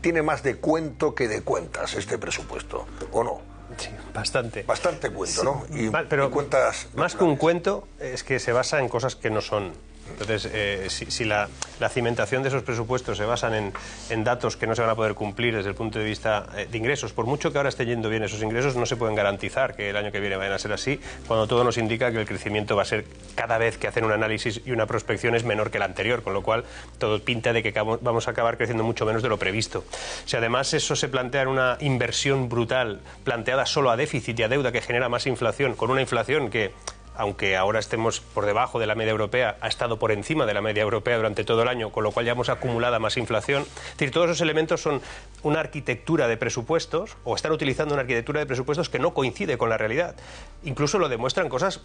tiene más de cuento que de cuentas este presupuesto, ¿o no? Sí, bastante. Bastante cuento, sí, ¿no? Pero y cuentas más que un cuento, es que se basa en cosas que no son. Entonces, si la cimentación de esos presupuestos se basan en datos que no se van a poder cumplir desde el punto de vista de ingresos, por mucho que ahora esté yendo bien esos ingresos, no se pueden garantizar que el año que viene vayan a ser así, cuando todo nos indica que el crecimiento va a ser, cada vez que hacen un análisis y una prospección, es menor que el anterior, con lo cual todo pinta de que vamos a acabar creciendo mucho menos de lo previsto. Si además eso se plantea en una inversión brutal, planteada solo a déficit y a deuda, que genera más inflación, con una inflación que, aunque ahora estemos por debajo de la media europea, ha estado por encima de la media europea durante todo el año, con lo cual ya hemos acumulado más inflación. Es decir, todos esos elementos son una arquitectura de presupuestos, o están utilizando una arquitectura de presupuestos que no coincide con la realidad. Incluso lo demuestran cosas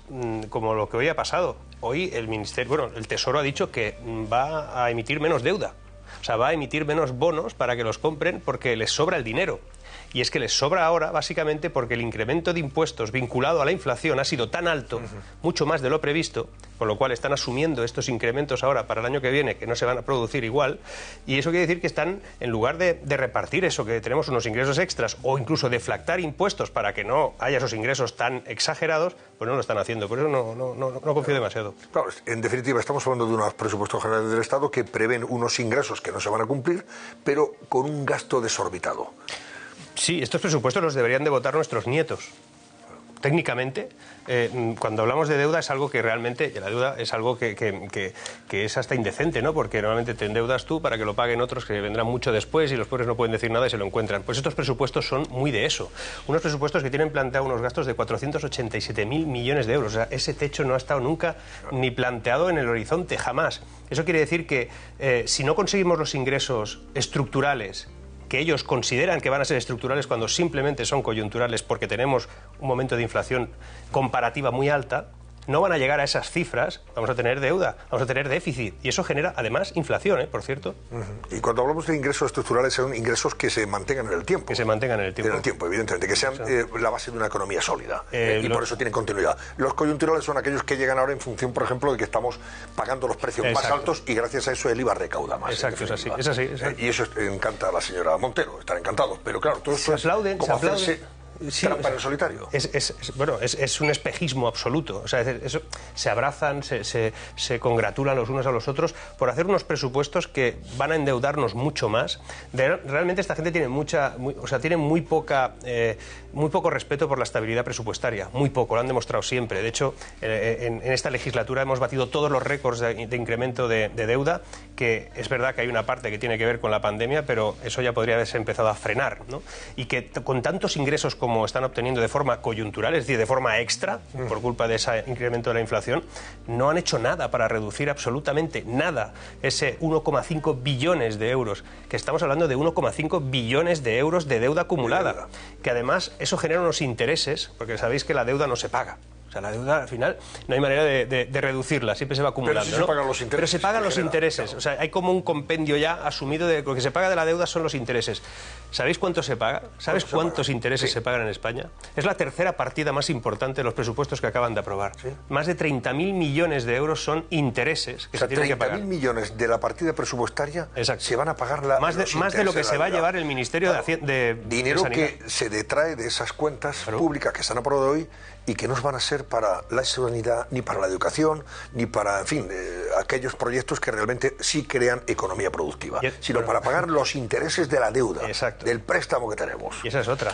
como lo que hoy ha pasado. Hoy el Tesoro ha dicho que va a emitir menos deuda. O sea, va a emitir menos bonos para que los compren porque les sobra el dinero. Y es que les sobra ahora básicamente porque el incremento de impuestos vinculado a la inflación ha sido tan alto, mucho más de lo previsto, con lo cual están asumiendo estos incrementos ahora para el año que viene, que no se van a producir igual, y eso quiere decir que están, en lugar de repartir eso, que tenemos unos ingresos extras, o incluso deflactar impuestos para que no haya esos ingresos tan exagerados, pues no lo están haciendo. Por eso no confío demasiado. Claro, en definitiva, estamos hablando de unos presupuestos generales del Estado que prevén unos ingresos que no se van a cumplir, pero con un gasto desorbitado. Sí, estos presupuestos los deberían de votar nuestros nietos. Técnicamente, cuando hablamos de deuda es algo que realmente, la deuda es algo que es hasta indecente, ¿no? Porque normalmente te endeudas tú para que lo paguen otros que vendrán mucho después y los pobres no pueden decir nada y se lo encuentran. Pues estos presupuestos son muy de eso. Unos presupuestos que tienen planteado unos gastos de 487.000 millones de euros. O sea, ese techo no ha estado nunca ni planteado en el horizonte, jamás. Eso quiere decir que si no conseguimos los ingresos estructurales que ellos consideran que van a ser estructurales cuando simplemente son coyunturales porque tenemos un momento de inflación comparativa muy alta, no van a llegar a esas cifras, vamos a tener deuda, vamos a tener déficit, y eso genera además inflación, por cierto. Y cuando hablamos de ingresos estructurales son ingresos que se mantengan en el tiempo. Que se mantengan en el tiempo. En el tiempo, evidentemente, que sean la base de una economía sólida, y por eso tienen continuidad. Los coyunturales son aquellos que llegan ahora en función, por ejemplo, de que estamos pagando los precios más altos y gracias a eso el IVA recauda más. Exacto, es así. Y eso encanta a la señora Montero, están encantados, pero claro, todo eso se aplauden. Sí, trampa en el solitario. Es un espejismo absoluto. O sea, eso, se abrazan, se congratulan los unos a los otros por hacer unos presupuestos que van a endeudarnos mucho más. Realmente esta gente tiene muy poco respeto por la estabilidad presupuestaria. Muy poco, lo han demostrado siempre. De hecho, en esta legislatura hemos batido todos los récords de incremento de deuda, que es verdad que hay una parte que tiene que ver con la pandemia, pero eso ya podría haberse empezado a frenar, ¿no? Y que con tantos ingresos como están obteniendo de forma coyuntural, es decir, de forma extra, por culpa de ese incremento de la inflación, no han hecho nada para reducir absolutamente nada ese 1,5 billones de euros, que estamos hablando de 1,5 billones de euros de deuda acumulada, que además eso genera unos intereses, porque sabéis que la deuda no se paga. O sea, la deuda, al final, no hay manera de reducirla, siempre se va acumulando. Pero, se pagan los intereses. Pero se pagan los intereses. Claro. O sea, hay como un compendio ya asumido de que lo que se paga de la deuda son los intereses. ¿Sabéis cuánto se paga? ¿Sabes cuántos intereses se pagan en España? Es la tercera partida más importante de los presupuestos que acaban de aprobar. ¿Sí? Más de 30.000 millones de euros son intereses que se tienen que pagar. 30.000 millones de la partida presupuestaria. Exacto. Se van a pagar más de lo que se va a llevar el Ministerio de dinero Sanidad. Que se detrae de esas cuentas públicas que se han aprobado hoy y que no van a ser para la sanidad, ni para la educación, ni para, en fin, aquellos proyectos que realmente sí crean economía productiva, sino para pagar los intereses de la deuda, del préstamo que tenemos. Y esa es otra.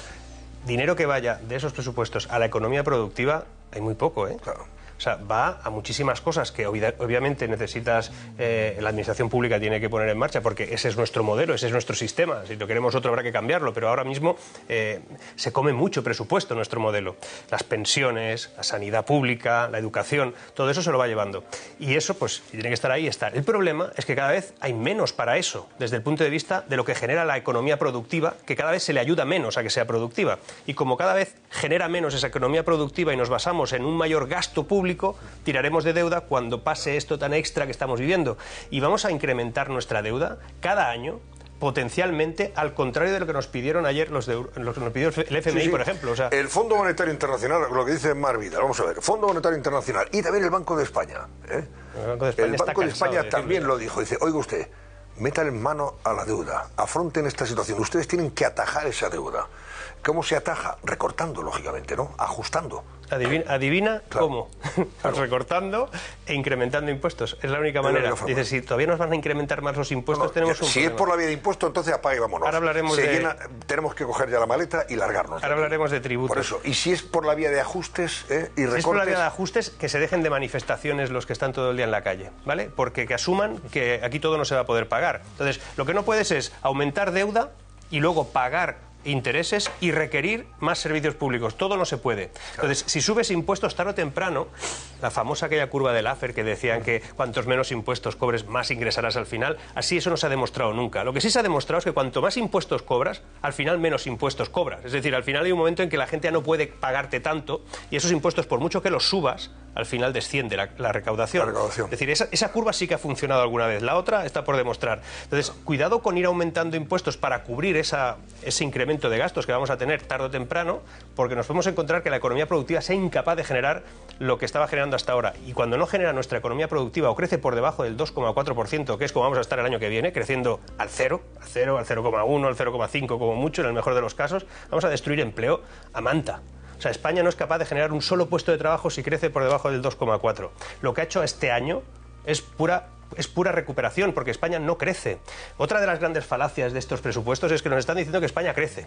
Dinero que vaya de esos presupuestos a la economía productiva, hay muy poco, ¿eh? Claro. O sea, va a muchísimas cosas que obviamente necesitas, la administración pública tiene que poner en marcha, porque ese es nuestro modelo, ese es nuestro sistema. Si lo queremos otro habrá que cambiarlo, pero ahora mismo se come mucho presupuesto nuestro modelo. Las pensiones, la sanidad pública, la educación, todo eso se lo va llevando. Y eso, pues, tiene que estar ahí, está. El problema es que cada vez hay menos para eso, desde el punto de vista de lo que genera la economía productiva, que cada vez se le ayuda menos a que sea productiva. Y como cada vez genera menos esa economía productiva y nos basamos en un mayor gasto público, tiraremos de deuda cuando pase esto tan extra que estamos viviendo. Y vamos a incrementar nuestra deuda cada año, potencialmente, al contrario de lo que nos pidieron ayer lo que nos pidió el FMI, por ejemplo. O sea, el Fondo Monetario Internacional, lo que dice Mar Vidal, vamos a ver, Fondo Monetario Internacional y también el Banco de España. El Banco de España, también lo dijo, dice, oiga usted, metan en mano a la deuda, afronten esta situación. Ustedes tienen que atajar esa deuda. ¿Cómo se ataja? Recortando, lógicamente, ¿no? Ajustando. Adivina Claro. cómo. Claro. Recortando e incrementando impuestos. Es la única manera. Dices, si todavía nos van a incrementar más los impuestos, tenemos un Si problema. es por la vía de impuestos, entonces apague y vámonos. Ahora hablaremos tenemos que coger ya la maleta y largarnos. Ahora hablaremos de tributos. Por eso. Y si es por la vía de ajustes y recortes... Si es por la vía de ajustes, que se dejen de manifestaciones los que están todo el día en la calle, ¿vale? Porque que asuman que aquí todo no se va a poder pagar. Entonces, lo que no puedes es aumentar deuda y luego pagar intereses y requerir más servicios públicos. Todo no se puede. Entonces, si subes impuestos tarde o temprano, la famosa aquella curva de Laffer que decían que cuantos menos impuestos cobres, más ingresarás al final, así eso no se ha demostrado nunca. Lo que sí se ha demostrado es que cuanto más impuestos cobras, al final menos impuestos cobras. Es decir, al final hay un momento en que la gente ya no puede pagarte tanto y esos impuestos, por mucho que los subas, al final desciende la recaudación. Es decir, esa curva sí que ha funcionado alguna vez. La otra está por demostrar. Entonces, cuidado con ir aumentando impuestos para cubrir ese incremento de gastos que vamos a tener tarde o temprano, porque nos podemos encontrar que la economía productiva sea incapaz de generar lo que estaba generando hasta ahora. Y cuando no genera nuestra economía productiva o crece por debajo del 2,4%, que es como vamos a estar el año que viene, creciendo al 0, al 0,1, al 0,5 como mucho, en el mejor de los casos, vamos a destruir empleo a manta. O sea, España no es capaz de generar un solo puesto de trabajo si crece por debajo del 2,4. Lo que ha hecho este año es pura recuperación, porque España no crece. Otra de las grandes falacias de estos presupuestos es que nos están diciendo que España crece.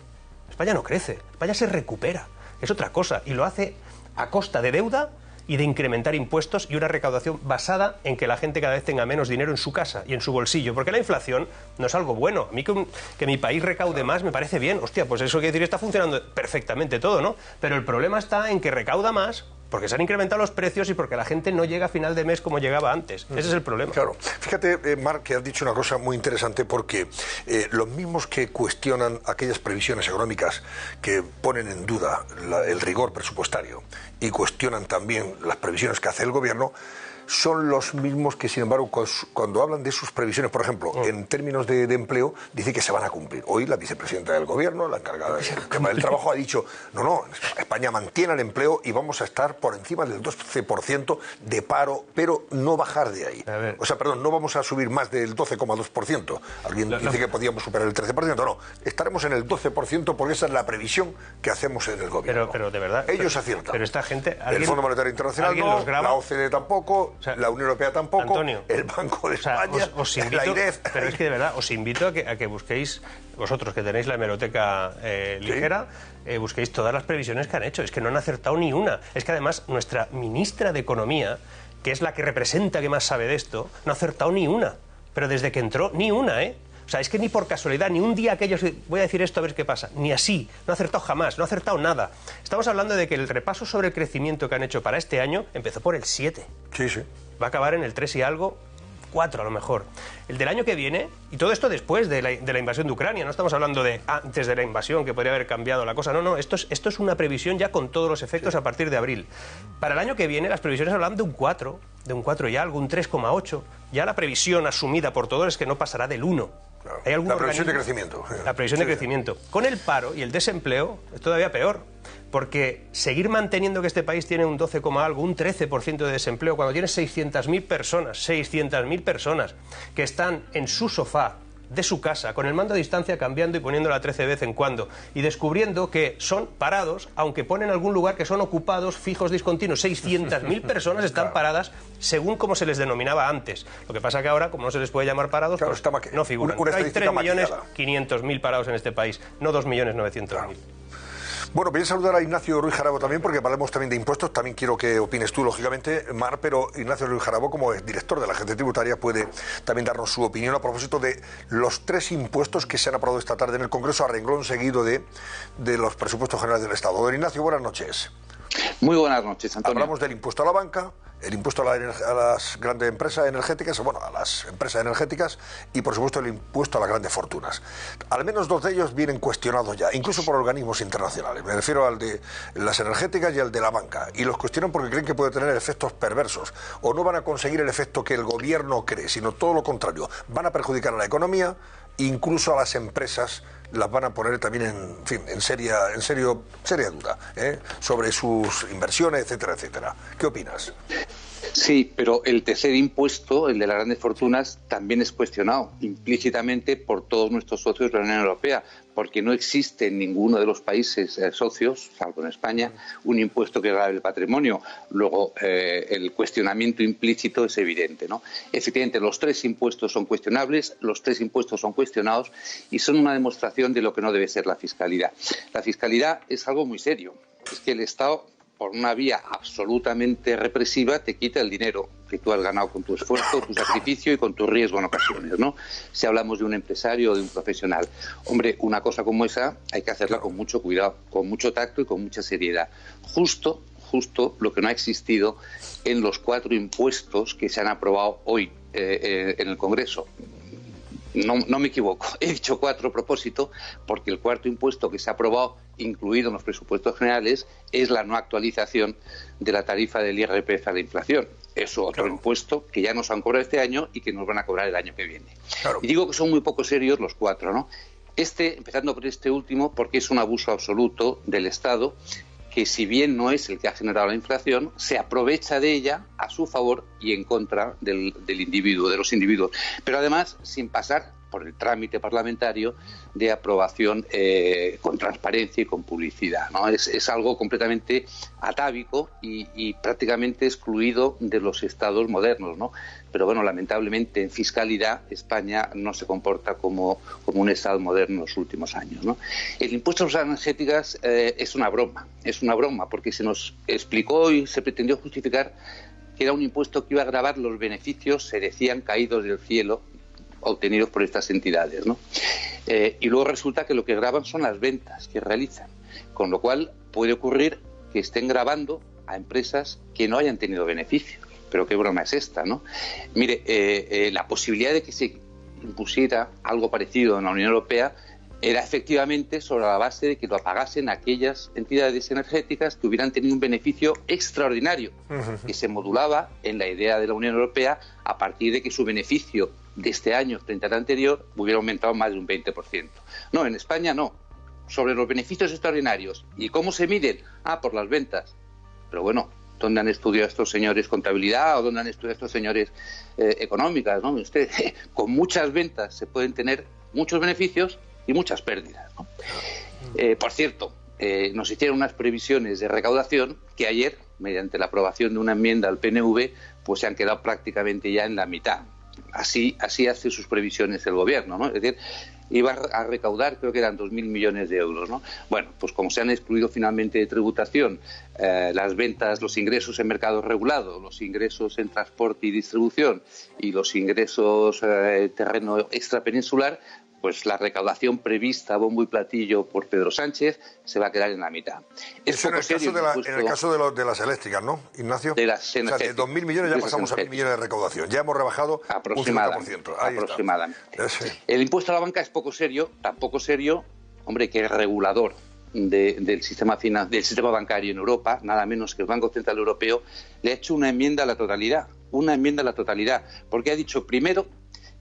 España no crece, España se recupera. Es otra cosa, y lo hace a costa de deuda y de incrementar impuestos y una recaudación basada en que la gente cada vez tenga menos dinero en su casa y en su bolsillo. Porque la inflación no es algo bueno. A mí que mi país recaude más me parece bien. Hostia, pues eso quiere decir que está funcionando perfectamente todo, ¿no? Pero el problema está en que recauda más porque se han incrementado los precios y porque la gente no llega a final de mes como llegaba antes. Ese es el problema. Claro. Fíjate, Marc, que has dicho una cosa muy interesante, porque los mismos que cuestionan aquellas previsiones económicas que ponen en duda el rigor presupuestario y cuestionan también las previsiones que hace el gobierno, son los mismos que, sin embargo, cuando hablan de sus previsiones, por ejemplo, en términos de empleo, dice que se van a cumplir. Hoy la vicepresidenta del gobierno, la encargada del tema del trabajo, ha dicho, no, España mantiene el empleo y vamos a estar por encima del 12% de paro, pero no bajar de ahí. O sea, perdón, no vamos a subir más del 12,2%. Alguien dice que podíamos superar el 13%. No, estaremos en el 12% porque esa es la previsión que hacemos en el gobierno. Pero de verdad... Ellos aciertan. Pero esta gente... El Fondo Monetario Internacional no, la OCDE tampoco... O sea, la Unión Europea tampoco, Antonio, el Banco de España, os invito, la IREF... Pero es que de verdad, os invito a que busquéis, vosotros que tenéis la hemeroteca ligera, busquéis todas las previsiones que han hecho. Es que no han acertado ni una. Es que además nuestra ministra de Economía, que es la que representa que más sabe de esto, no ha acertado ni una. Pero desde que entró, ni una, ¿eh? O sea, es que ni por casualidad, ni un día aquellos... Voy a decir esto a ver qué pasa. Ni así. No ha acertado jamás. No ha acertado nada. Estamos hablando de que el repaso sobre el crecimiento que han hecho para este año empezó por el 7. Sí, sí. Va a acabar en el 3 y algo, 4 a lo mejor. El del año que viene, y todo esto después de la invasión de Ucrania, no estamos hablando de antes de la invasión, que podría haber cambiado la cosa. No, esto es una previsión ya con todos los efectos a partir de abril. Para el año que viene, las previsiones hablan de un 4 y algo, un 3,8. Ya la previsión asumida por todos es que no pasará del 1. Claro. La previsión de crecimiento. La previsión de crecimiento. Con el paro y el desempleo es todavía peor, porque seguir manteniendo que este país tiene un 12, algo, un 13% de desempleo, cuando tiene 600.000 personas que están en su sofá de su casa, con el mando a distancia cambiando y poniéndola 13 de vez en cuando, y descubriendo que son parados, aunque ponen algún lugar que son ocupados, fijos, discontinuos. 600.000 personas están paradas según como se les denominaba antes. Lo que pasa que ahora, como no se les puede llamar parados, pues no figuran. Hay 3.500.000 parados en este país, no 2.900.000. Bueno, voy a saludar a Ignacio Ruiz Jarabo también, porque hablamos también de impuestos. También quiero que opines tú, lógicamente, Mar, pero Ignacio Ruiz Jarabo, como director de la Agencia Tributaria, puede también darnos su opinión a propósito de los 3 impuestos que se han aprobado esta tarde en el Congreso, a renglón seguido de los presupuestos generales del Estado. Don Ignacio, buenas noches. Muy buenas noches, Antonio. Hablamos del impuesto a la banca, el impuesto a las grandes empresas energéticas, bueno, a las empresas energéticas, y por supuesto el impuesto a las grandes fortunas. Al menos 2 de ellos vienen cuestionados ya, incluso por organismos internacionales. Me refiero al de las energéticas y al de la banca. Y los cuestionan porque creen que puede tener efectos perversos, o no van a conseguir el efecto que el gobierno cree, sino todo lo contrario. Van a perjudicar a la economía, incluso a las empresas las van a poner también en seria duda sobre sus inversiones, etcétera, etcétera. ¿Qué opinas? Sí, pero el tercer impuesto, el de las grandes fortunas, también es cuestionado implícitamente por todos nuestros socios de la Unión Europea, porque no existe en ninguno de los países socios, salvo en España, un impuesto que grave el patrimonio. Luego, el cuestionamiento implícito es evidente, ¿no? Efectivamente, los tres impuestos son cuestionables, los tres impuestos son cuestionados y son una demostración de lo que no debe ser la fiscalidad. La fiscalidad es algo muy serio. Es que el Estado, por una vía absolutamente represiva, te quita el dinero que tú has ganado con tu esfuerzo, tu sacrificio y con tu riesgo en ocasiones, ¿no? Si hablamos de un empresario o de un profesional. Hombre, una cosa como esa hay que hacerla con mucho cuidado, con mucho tacto y con mucha seriedad. Justo lo que no ha existido en los 4 impuestos que se han aprobado hoy en el Congreso. No me equivoco, he dicho 4 a propósito, porque el cuarto impuesto que se ha aprobado, incluido en los presupuestos generales, es la no actualización de la tarifa del IRPF a la inflación. Es otro impuesto que ya nos han cobrado este año y que nos van a cobrar el año que viene. Claro. Y digo que son muy poco serios los 4, ¿no? Empezando por este último, porque es un abuso absoluto del Estado, que si bien no es el que ha generado la inflación, se aprovecha de ella a su favor y en contra del individuo, de los individuos. Pero además, sin pasar por el trámite parlamentario de aprobación con transparencia y con publicidad, ¿no? Es algo completamente atávico y prácticamente excluido de los estados modernos, ¿no? Pero bueno, lamentablemente en fiscalidad España no se comporta como un estado moderno en los últimos años, ¿no? El impuesto a las energéticas es una broma, porque se nos explicó y se pretendió justificar que era un impuesto que iba a gravar los beneficios, se decían, caídos del cielo, obtenidos por estas entidades, ¿no? Y luego resulta que lo que graban son las ventas que realizan, con lo cual puede ocurrir que estén grabando a empresas que no hayan tenido beneficios. Pero qué broma es esta, ¿no? Mire, la posibilidad de que se impusiera algo parecido en la Unión Europea era efectivamente sobre la base de que lo pagasen aquellas entidades energéticas que hubieran tenido un beneficio extraordinario, que se modulaba en la idea de la Unión Europea a partir de que su beneficio de este año frente al anterior hubiera aumentado más de un 20%. No, en España no. Sobre los beneficios extraordinarios. ¿Y cómo se miden? Por las ventas. Pero bueno, ¿dónde han estudiado estos señores contabilidad o dónde han estudiado estos señores económicas, ¿no? Usted, con muchas ventas se pueden tener muchos beneficios y muchas pérdidas, ¿no? Por cierto, nos hicieron unas previsiones de recaudación que ayer, mediante la aprobación de una enmienda al PNV, pues se han quedado prácticamente ya en la mitad. Así hace sus previsiones el gobierno, ¿no? Es decir, iba a recaudar, creo que eran 2.000 millones de euros, ¿no? Bueno, pues como se han excluido finalmente de tributación las ventas, los ingresos en mercado regulado, los ingresos en transporte y distribución y los ingresos terreno extrapeninsular, pues la recaudación prevista a bombo y platillo por Pedro Sánchez se va a quedar en la mitad. Eso en el caso de las eléctricas, ¿no, Ignacio? De las energéticas. De 2.000 millones ya pasamos a 1.000 millones de recaudación. Ya hemos rebajado un 50%. Aproximadamente. El impuesto a la banca es poco serio, tan poco serio, hombre, que es regulador del sistema bancario en Europa, nada menos que el Banco Central Europeo, le ha hecho una enmienda a la totalidad, porque ha dicho, primero,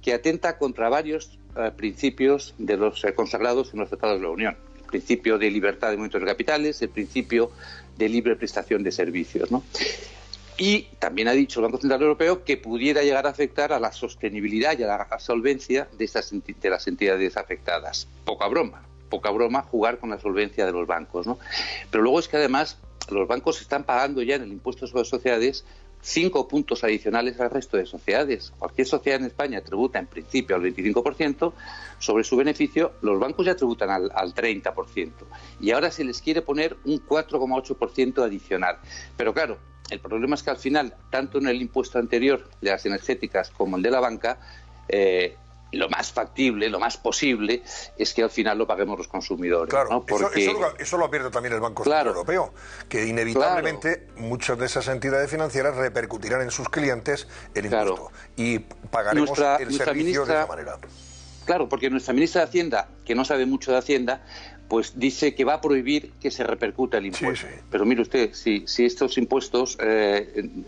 que atenta contra varios principios de los consagrados en los tratados de la Unión. El principio de libertad de movimientos de capitales, el principio de libre prestación de servicios, ¿no? Y también ha dicho el Banco Central Europeo que pudiera llegar a afectar a la sostenibilidad y a la solvencia de las entidades afectadas. Poca broma jugar con la solvencia de los bancos, ¿no? Pero luego es que además los bancos están pagando ya en el impuesto sobre sociedades 5 puntos adicionales al resto de sociedades. Cualquier sociedad en España tributa en principio al 25% sobre su beneficio, los bancos ya tributan al 30%. Y ahora se les quiere poner un 4,8% adicional. Pero claro, el problema es que al final, tanto en el impuesto anterior de las energéticas como el de la banca, lo más factible, lo más posible, es que al final lo paguemos los consumidores. Claro, ¿no? Porque eso lo advierte también el Banco Central Europeo, que inevitablemente muchas de esas entidades financieras repercutirán en sus clientes el impuesto y pagaremos el servicio de esa manera. Claro, porque nuestra ministra de Hacienda, que no sabe mucho de Hacienda, pues dice que va a prohibir que se repercuta el impuesto. Sí. Pero mire usted, si estos impuestos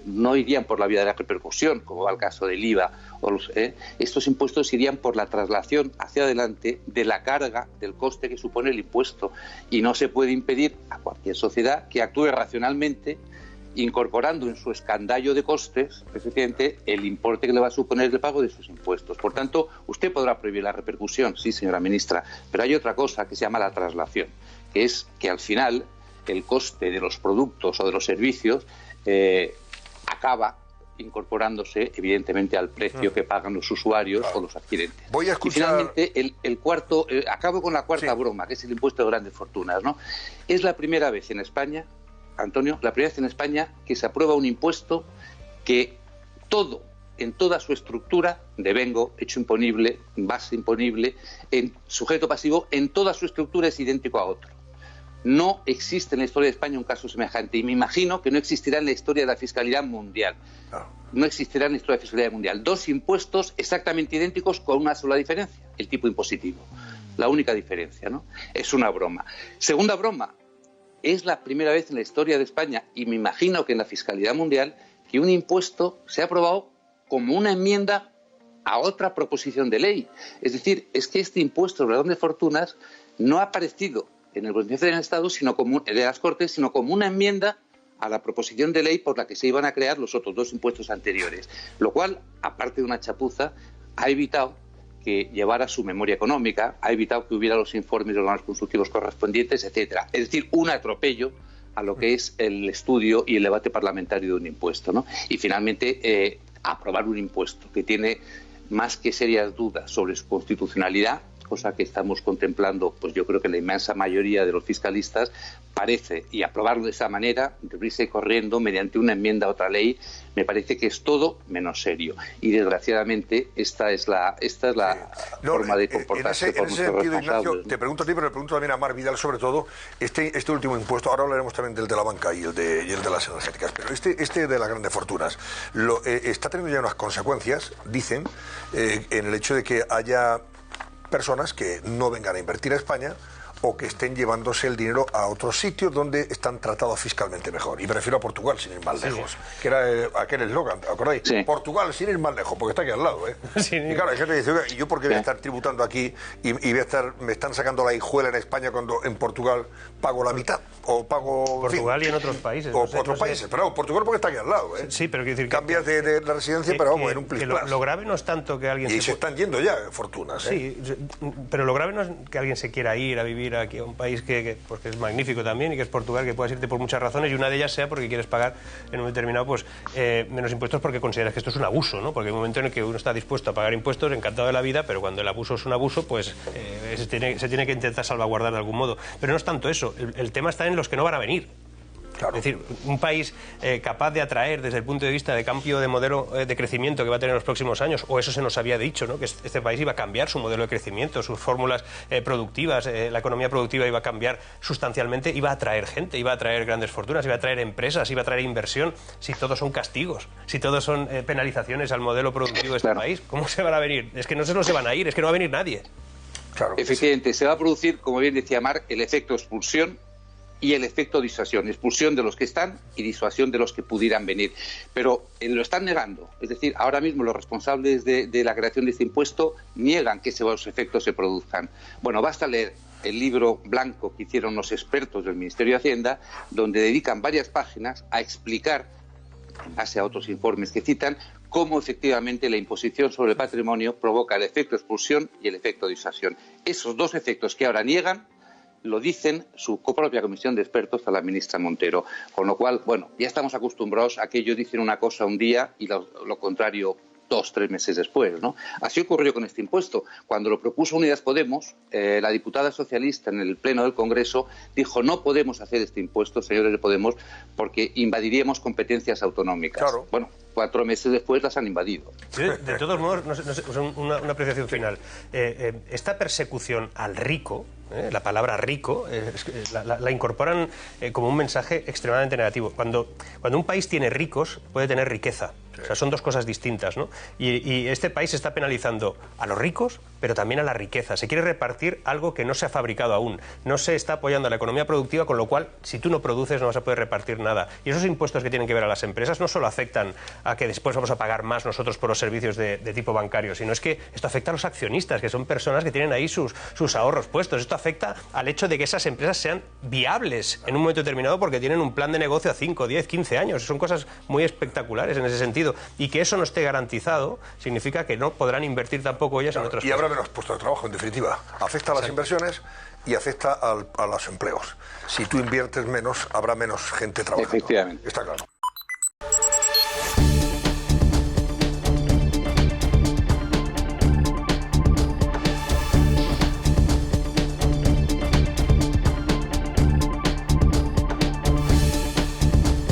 no irían por la vía de la repercusión, como va el caso del IVA, estos impuestos irían por la traslación hacia adelante de la carga, del coste que supone el impuesto. Y no se puede impedir a cualquier sociedad que actúe racionalmente incorporando en su escandallo de costes, efectivamente, el importe que le va a suponer el pago de sus impuestos. Por tanto, usted podrá prohibir la repercusión, sí, señora ministra, pero hay otra cosa que se llama la traslación, que es que al final el coste de los productos o de los servicios acaba incorporándose evidentemente al precio que pagan los usuarios o los adquirentes. Voy a escuchar... Y finalmente, el cuarto, acabo con la cuarta broma, que es el impuesto de grandes fortunas, ¿no? Es la primera vez en España, Antonio, la primera vez en España que se aprueba un impuesto que todo, en toda su estructura, devengo, hecho imponible, base imponible, en sujeto pasivo, en toda su estructura es idéntico a otro. No existe en la historia de España un caso semejante y me imagino que no existirá en la historia de la fiscalidad mundial. No existirá en la historia de la fiscalidad mundial. Dos impuestos exactamente idénticos con una sola diferencia, el tipo impositivo. La única diferencia, ¿no? Es una broma. Segunda broma, es la primera vez en la historia de España y me imagino que en la fiscalidad mundial que un impuesto se ha aprobado como una enmienda a otra proposición de ley. Es decir, es que este impuesto sobre las grandes fortunas no ha aparecido en el Consejo del Estado, de las Cortes, sino como una enmienda a la proposición de ley por la que se iban a crear los otros dos impuestos anteriores. Lo cual, aparte de una chapuza, ha evitado que llevara su memoria económica, ha evitado que hubiera los informes de órganos consultivos correspondientes, etcétera. Es decir, un atropello a lo que es el estudio y el debate parlamentario de un impuesto, ¿no? Y finalmente, aprobar un impuesto que tiene más que serias dudas sobre su constitucionalidad, cosa que estamos contemplando, pues yo creo que la inmensa mayoría de los fiscalistas, parece, y aprobarlo de esa manera, deprisa y corriendo, mediante una enmienda a otra ley, me parece que es todo menos serio. Y desgraciadamente esta es la forma de comportarse por nuestros responsables. Ignacio, te pregunto a ti, pero le pregunto también a Mar Vidal, sobre todo, este último impuesto, ahora hablaremos también del de la banca y el de las energéticas, pero este de las grandes fortunas, está teniendo ya unas consecuencias, dicen, en el hecho de que haya personas que no vengan a invertir a España o que estén llevándose el dinero a otros sitios donde están tratados fiscalmente mejor. Y me refiero a Portugal, sin ir más lejos, que era aquel eslogan, ¿acordáis? Sí. Portugal, sin ir más lejos, porque está aquí al lado, ¿eh? Sí. Y claro, hay gente que dice, oiga, ¿y yo por qué voy a estar tributando aquí y me están sacando la hijuela en España cuando en Portugal pago la mitad? O pago... Portugal y en otros países. O otros países, pero Portugal porque está aquí al lado, ¿eh? Sí, pero quiero decir... Cambias de la residencia, pero vamos, en un plis plas. Lo grave no es tanto que alguien... Y se están yendo ya fortunas, ¿eh? Sí, pero lo grave no es que alguien se quiera ir a vivir aquí a un país pues que es magnífico también y que es Portugal, que puedes irte por muchas razones y una de ellas sea porque quieres pagar en un determinado menos impuestos porque consideras que esto es un abuso, ¿no? Porque hay un momento en el que uno está dispuesto a pagar impuestos, encantado de la vida, pero cuando el abuso es un abuso, pues se tiene que intentar salvaguardar de algún modo. Pero no es tanto eso, el tema está en los que no van a venir. Claro. Es decir, un país capaz de atraer desde el punto de vista de cambio de modelo de crecimiento que va a tener en los próximos años, o eso se nos había dicho, ¿no? Que este país iba a cambiar su modelo de crecimiento, sus fórmulas productivas, la economía productiva iba a cambiar sustancialmente, iba a atraer gente, iba a atraer grandes fortunas, iba a atraer empresas, iba a atraer inversión. Si todos son castigos, si todos son penalizaciones al modelo productivo de este país, ¿cómo se van a venir? Es que no se van a ir, es que no va a venir nadie. Claro. Efectivamente, se va a producir, como bien decía Marc, el efecto expulsión y el efecto disuasión, expulsión de los que están y disuasión de los que pudieran venir. Pero lo están negando, es decir, ahora mismo los responsables de la creación de este impuesto niegan que esos efectos se produzcan. Bueno, basta leer el libro blanco que hicieron los expertos del Ministerio de Hacienda, donde dedican varias páginas a explicar, en base a otros informes que citan, cómo efectivamente la imposición sobre el patrimonio provoca el efecto expulsión y el efecto disuasión. Esos dos efectos que ahora niegan lo dicen su propia comisión de expertos a la ministra Montero. Con lo cual, bueno, ya estamos acostumbrados a que ellos dicen una cosa un día y lo contrario 2 o 3 meses después, ¿no? Así ocurrió con este impuesto. Cuando lo propuso Unidas Podemos, la diputada socialista en el Pleno del Congreso dijo: no podemos hacer este impuesto, señores de Podemos, porque invadiríamos competencias autonómicas. Claro. Bueno, 4 meses después las han invadido. De todos modos, una apreciación final. Esta persecución al rico, la palabra rico, la incorporan como un mensaje extremadamente negativo. Cuando un país tiene ricos, puede tener riqueza. O sea, son dos cosas distintas, ¿no? Y este país está penalizando a los ricos, pero también a la riqueza. Se quiere repartir algo que no se ha fabricado aún. No se está apoyando a la economía productiva, con lo cual, si tú no produces, no vas a poder repartir nada. Y esos impuestos que tienen que ver a las empresas no solo afectan a que después vamos a pagar más nosotros por los servicios de tipo bancario, sino es que esto afecta a los accionistas, que son personas que tienen ahí sus ahorros puestos. Esto afecta al hecho de que esas empresas sean viables en un momento determinado porque tienen un plan de negocio a 5, 10, 15 años. Son cosas muy espectaculares en ese sentido. Y que eso no esté garantizado significa que no podrán invertir tampoco ellas en otras cosas. Y habrá menos puestos de trabajo, en definitiva. Afecta a las inversiones y afecta a los empleos. Si tú inviertes menos, habrá menos gente trabajando. Efectivamente. Está claro.